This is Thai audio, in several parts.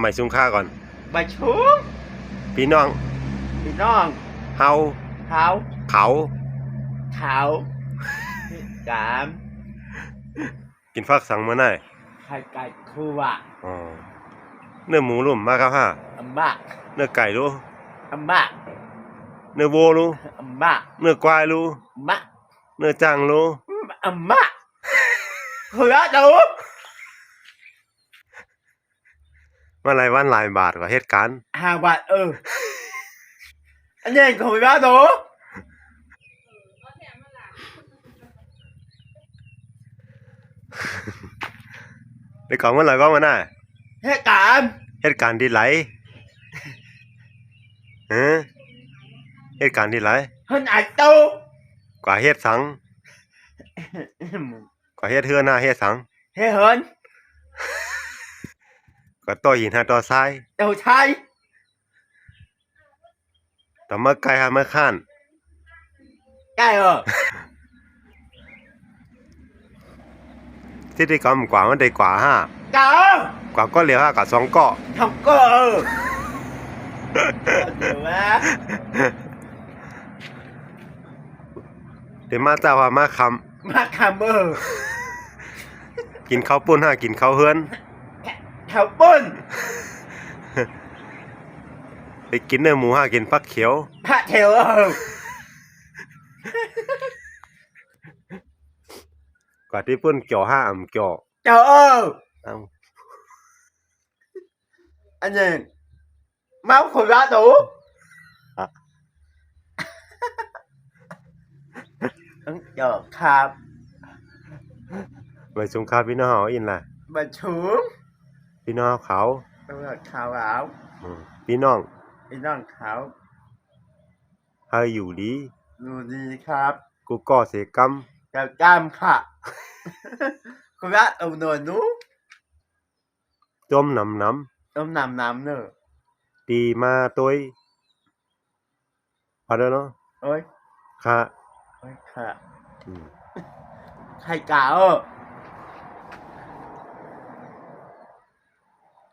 ไม่ซุ้มค่าก่อนมาชุบพี่น้องเฮาเขาสาม กินฟักสังมาได้ไข่ไก่ครัวเนื้อหมูรุ่มมาครับอัมบ้าเนื้อไก่รู้อัมบ้าเนื้อโวรู้อัมบ้าเนื้อควายรู้อัมบ้าเนื้อจังรู้อัมบ้าหัวดูมาหลายวันหลายบาทกว่าเหตุการณ์5 บาทอันนี้หัวดูในกล่องมันอะไรก็มาได้เหตุการณ์ที่ไหลเหตุการณ์ที่ไหลหันไอตู้กว่าเหตุสังกว่าเหตุเฮือหน้าเหตุสังเฮ้เหินกว่าต่อหินหาต่อทรายใช่ต่อมาไกลหามาข้านไก่ที่กำกว่ามันได้กว่าเก้กว่าก็เหลียว5กับ2ก็ทำก็เดี๋ยวมาเจ้าว่ามาคำกินข้าวปุ้นกินข้าวเฮือนข้าวปุ้นไปกินเนื้อหมูกินฟักเขียวผักเขียวกว่าที่ปุ้นเกี่ยวเกี่ยวอันนี้เมาขวดดูเดี๋ยวครับไปสงครามพี่น้องเขาอินล่ะมาชุบพี่น้องเขาขาวพี่น้องเขาให้อยู่ดีครับกูก่อเสกกรรมกล้ามค่ะคุณรัตเอาหน่อยนู้จมน้ำเนอะตีมาตัวพอแล้วเนาะค่ะไข่กา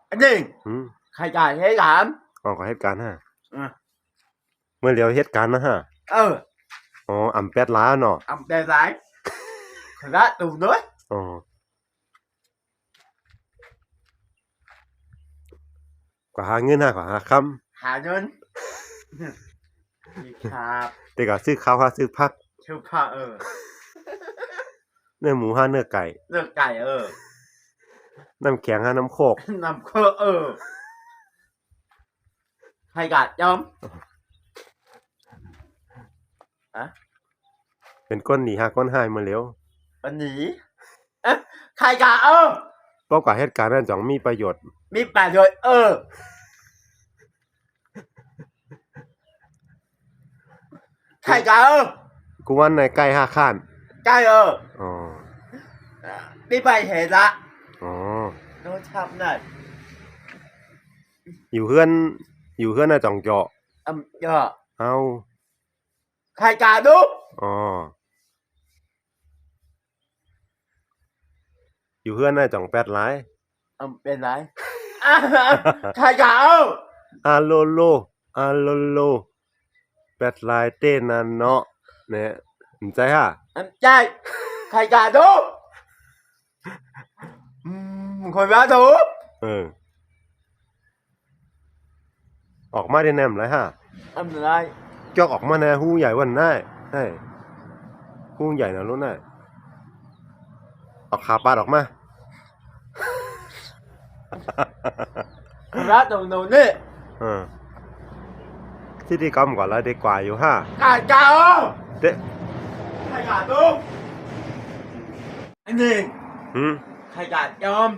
อันนี้ไข่กาเหตุการณ์ก็เหตุการณ์เมื่อเดียวเหตุการณ์นะอ่ำแปดล้าเนาะอำแปดล้าขนาดตูน้อยกว่าหาเงินกว่าหาคำหาเงินครับแต่ก็ซื้อข้าวซื้อผักเนื้อหมูเนื้อไก่น้ำแข็งน้ำโคกไข่กาดยอมเป็นก้นหนีก้นหายมาเร็ววันนี้ไข่กาเพราะกว่าเหตุการณ์นั้นจ่องมีประโยชน์ไข่กากูวันในใกล้5ข้านมีไปเห็นละโน้ตชับหน่อยอยู่เพื่อนน่ะจ่องเจาะเอาไข่กาดูอยู่เพื่อนน่ะจ่องแปดร้ายเป็นไรไข่กาโลแปดร้ายเต้นนั่นเนาะเนี่ยใจใจไข่กาดูคนว่าดูออกมาได้แนมไรอะไรจอกออกมาแน่หูใหญ่วันได้หูใหญ่นะรู้น่ะออกขาปาดออกมารัดตรงนู้นนี่ที่กำก่อนแล้วเด็กกว่าอยู่ไข่กาเด็กไข่กาดูอันนี้ไข่กาดยอม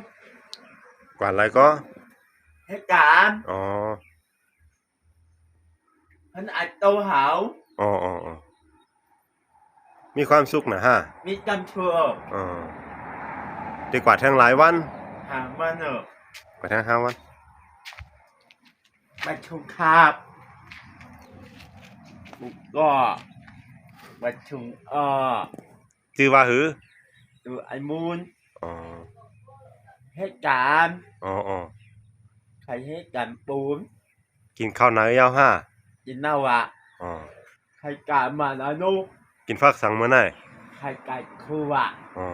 กว่าอะไรก็เหตุการณ์มันอัดโตหาวมีความสุขนะมีกันชัวดีกว่าทั้งหลายวันวันกว่าทั้ง5 วันมาชุมครับก็มาชุมชื่อว่าหือไอ้มูลเหตุการณ์ ไข่ให้กันปูน กินข้าวหนายาวห้า กินนาวะ อ๋อ ไข่กามานานุ กินฟักสังเมื่อไหร่ ไข่ไก่คูวะ อ๋อ